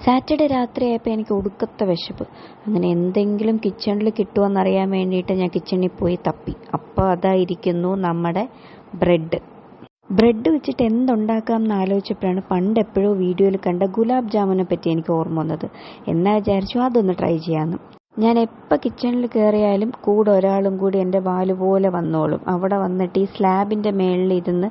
Saturday രാത്രിയായപ്പോൾ എനിക്ക് ഒടുക്കത്തെ വിശപ്പ്. അങ്ങനെ എന്തെങ്കിലും കിച്ചണിൽ കിട്ടുമോയെന്നറിയാൻ വേണ്ടിയിട്ട് ഞാൻ കിച്ചണിൽ പോയി തപ്പി. അപ്പോൾ അതായിരിക്കുന്നു നമ്മുടെ ബ്രെഡ് വെച്ചിട്ട് എന്തുണ്ടാക്കാം എന്ന് ആലോചിച്ചപ്പോഴാണ് പണ്ട് എപ്പോഴോ വീഡിയോയിൽ കണ്ട ഗുലാബ് ജാമുനെ പറ്റി എനിക്ക് ഓർമ്മ വന്നത്. എന്നാ വിചാരിച്ചു അതൊന്ന് ട്രൈ ചെയ്യാമെന്ന്. ഞാൻ എപ്പോൾ കിച്ചണിൽ കയറിയാലും കൂടെ ഒരാളും കൂടി എൻ്റെ വാല് പോലെ വന്നോളും. അവിടെ വന്നിട്ട് ഈ സ്ലാബിൻ്റെ മേളിൽ ഇരുന്ന്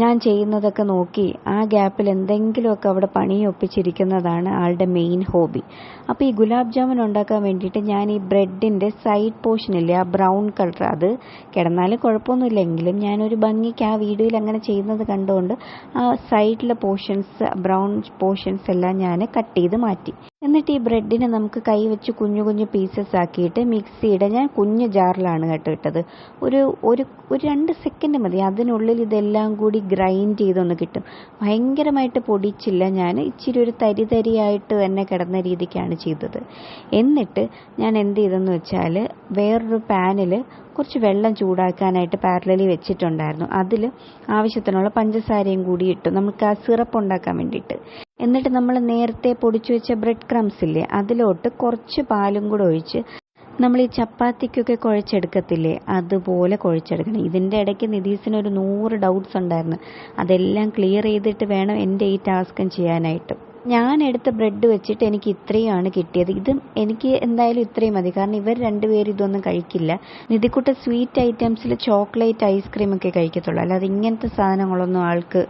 ഞാൻ ചെയ്യുന്നതൊക്കെ നോക്കി ആ ഗ്യാപ്പിൽ എന്തെങ്കിലുമൊക്കെ അവിടെ പണിയൊപ്പിച്ചിരിക്കുന്നതാണ് ആളുടെ മെയിൻ ഹോബി. അപ്പോൾ ഈ ഗുലാബ് ജാമുൻ ഉണ്ടാക്കാൻ വേണ്ടിയിട്ട് ഞാൻ ഈ ബ്രെഡിൻ്റെ സൈഡ് പോർഷനില്ലേ, ആ ബ്രൗൺ കളർ, അത് കിടന്നാലും കുഴപ്പമൊന്നുമില്ലെങ്കിലും ഞാനൊരു ഭംഗിക്ക് ആ വീഡിയോയിൽ അങ്ങനെ ചെയ്യുന്നത് കണ്ടുകൊണ്ട് ആ സൈഡിലെ ബ്രൗൺ പോർഷൻസ് എല്ലാം ഞാൻ കട്ട് ചെയ്ത് മാറ്റി. എന്നിട്ട് ഈ ബ്രെഡിനെ നമുക്ക് കൈ വെച്ച് കുഞ്ഞു കുഞ്ഞു പീസസ് ആക്കിയിട്ട് മിക്സിയുടെ, ഞാൻ കുഞ്ഞു ജാറിലാണ് കേട്ടോ ഇട്ടത്, ഒരു 2 സെക്കൻഡ് മതി. അതിനുള്ളിൽ ഇതെല്ലാം കൂടി ഗ്രൈൻഡ് ചെയ്തൊന്ന് കിട്ടും. ഭയങ്കരമായിട്ട് പൊടിച്ചില്ല ഞാൻ, ഇച്ചിരി ഒരു തരിയായിട്ട് തന്നെ കിടന്ന രീതിക്കാണ് ചെയ്തത്. എന്നിട്ട് ഞാൻ എന്ത് ചെയ്തെന്ന് വെച്ചാൽ വേറൊരു പാനിൽ കുറച്ച് വെള്ളം ചൂടാക്കാനായിട്ട് പാരലലി വെച്ചിട്ടുണ്ടായിരുന്നു. അതിൽ ആവശ്യത്തിനുള്ള പഞ്ചസാരയും കൂടി ഇട്ടു, നമുക്ക് ആ സിറപ്പ് ഉണ്ടാക്കാൻ വേണ്ടിയിട്ട്. എന്നിട്ട് നമ്മൾ നേരത്തെ പൊടിച്ചു വെച്ച ബ്രെഡ് ക്രംസ് ഇല്ലേ, അതിലോട്ട് കുറച്ച് പാലും കൂടെ ഒഴിച്ച് നമ്മൾ ഈ ചപ്പാത്തിക്കൊക്കെ കുഴച്ചെടുക്കത്തില്ലേ, അതുപോലെ കുഴച്ചെടുക്കണം. ഇതിൻ്റെ ഇടയ്ക്ക് നിതീസിനൊരു 100 ഡൗട്ട്സ് ഉണ്ടായിരുന്നു. അതെല്ലാം ക്ലിയർ ചെയ്തിട്ട് വേണം എൻ്റെ ഈ ടാസ്കും ചെയ്യാനായിട്ട്. ഞാൻ എടുത്ത ബ്രെഡ് വെച്ചിട്ട് എനിക്ക് ഇത്രയുമാണ് കിട്ടിയത്. ഇതും എനിക്ക് എന്തായാലും ഇത്രയും മതി, കാരണം ഇവർ രണ്ടുപേരും ഇതൊന്നും കഴിക്കില്ല. നിധിക്കുട്ട സ്വീറ്റ് ഐറ്റംസിൽ ചോക്ലേറ്റ് ഐസ്ക്രീമൊക്കെ കഴിക്കത്തുള്ളൂ, അല്ലാതെ ഇങ്ങനത്തെ സാധനങ്ങളൊന്നും ആൾക്ക്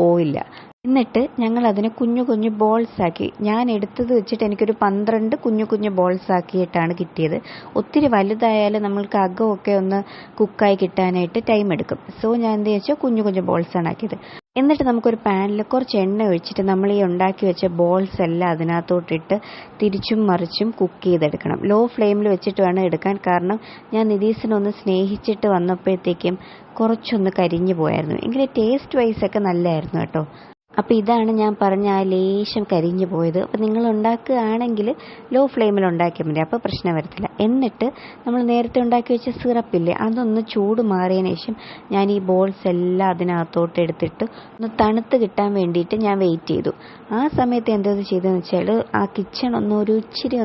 പോയില്ല. എന്നിട്ട് ഞങ്ങൾ അതിനെ കുഞ്ഞു കുഞ്ഞു ബോൾസ് ആക്കി. ഞാൻ എടുത്തത് വെച്ചിട്ട് എനിക്കൊരു 12 കുഞ്ഞു കുഞ്ഞു ബോൾസ് ആക്കിയിട്ടാണ് കിട്ടിയത്. ഒത്തിരി വലുതായാലും നമ്മൾക്ക് അകമൊക്കെ ഒന്ന് കുക്കായി കിട്ടാനായിട്ട് ടൈം എടുക്കും. സോ ഞാൻ എന്ത് വെച്ചാൽ കുഞ്ഞു കുഞ്ഞു ബോൾസാണ് ആക്കിയത്. എന്നിട്ട് നമുക്കൊരു പാനിൽ കുറച്ച് എണ്ണ ഒഴിച്ചിട്ട് നമ്മൾ ഈ ഉണ്ടാക്കി വെച്ച ബോൾസ് എല്ലാം അതിനകത്തോട്ടിട്ട് തിരിച്ചും മറിച്ചും കുക്ക് ചെയ്തെടുക്കണം. ലോ ഫ്ലെയിമിൽ വെച്ചിട്ട് വേണം എടുക്കാൻ, കാരണം ഞാൻ നിതീസിനൊന്ന് സ്നേഹിച്ചിട്ട് വന്നപ്പോഴത്തേക്കും കുറച്ചൊന്ന് കരിഞ്ഞു പോയായിരുന്നു. എങ്കിലും ടേസ്റ്റ് വൈസൊക്കെ നല്ലതായിരുന്നു കേട്ടോ. അപ്പോൾ ഇതാണ് ഞാൻ പറഞ്ഞ ആ ലേശം കരിഞ്ഞു പോയത്. അപ്പോൾ നിങ്ങൾ ഉണ്ടാക്കുകയാണെങ്കിൽ ലോ ഫ്ലെയിമിൽ ഉണ്ടാക്കിയാൽ മതി, അപ്പോൾ പ്രശ്നം വരത്തില്ല. എന്നിട്ട് നമ്മൾ നേരത്തെ ഉണ്ടാക്കി വെച്ച സിറപ്പില്ലേ, അതൊന്ന് ചൂട് മാറിയതിന് ശേഷം ഞാൻ ഈ ബോൾസ് എല്ലാം അതിനകത്തോട്ട് എടുത്തിട്ട് ഒന്ന് തണുത്ത് കിട്ടാൻ വേണ്ടിയിട്ട് ഞാൻ വെയിറ്റ് ചെയ്തു. ആ സമയത്ത് എന്തത് ചെയ്തതെന്ന് വെച്ചാൽ ആ കിച്ചൺ ഇച്ചിരി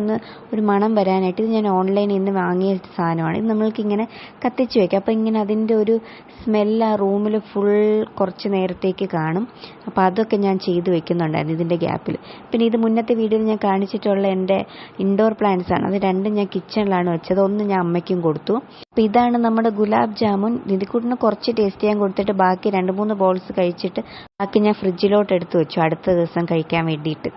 ഒരു മണം വരാനായിട്ട്, ഇത് ഞാൻ ഓൺലൈനിൽ നിന്ന് വാങ്ങിയ സാധനമാണ്. ഇത് നമ്മൾക്കിങ്ങനെ കത്തിച്ച് വയ്ക്കാം. അപ്പോൾ ഇങ്ങനെ അതിൻ്റെ ഒരു സ്മെല്ല് ആ റൂമിൽ ഫുൾ കുറച്ച് നേരത്തേക്ക് കാണും. അപ്പോൾ അതൊക്കെ ഞാൻ ചെയ്ത് വെക്കുന്നുണ്ടായിരുന്നു ഇതിൻ്റെ ഗ്യാപ്പിൽ. പിന്നെ ഇത് മുന്നത്തെ വീഡിയോയിൽ ഞാൻ കാണിച്ചിട്ടുള്ള എൻ്റെ ഇൻഡോർ പ്ലാന്റ്സ് ആണ്. അത് രണ്ടും ഞാൻ കിച്ചണിലാണ് വെച്ചത്, ഒന്ന് ഞാൻ അമ്മയ്ക്കും കൊടുത്തു. അപ്പോൾ ഇതാണ് നമ്മുടെ ഗുലാബ് ജാമുൻ. നിധിക്കുട്ടിന് കുറച്ച് ടേസ്റ്റ് ചെയ്യാൻ കൊടുത്തിട്ട് ബാക്കി 2-3 ബോൾസ് കഴിച്ചിട്ട് ബാക്കി ഞാൻ ഫ്രിഡ്ജിലോട്ട് എടുത്ത് വെച്ചു അടുത്ത ദിവസം കഴിക്കാൻ വേണ്ടിയിട്ട്.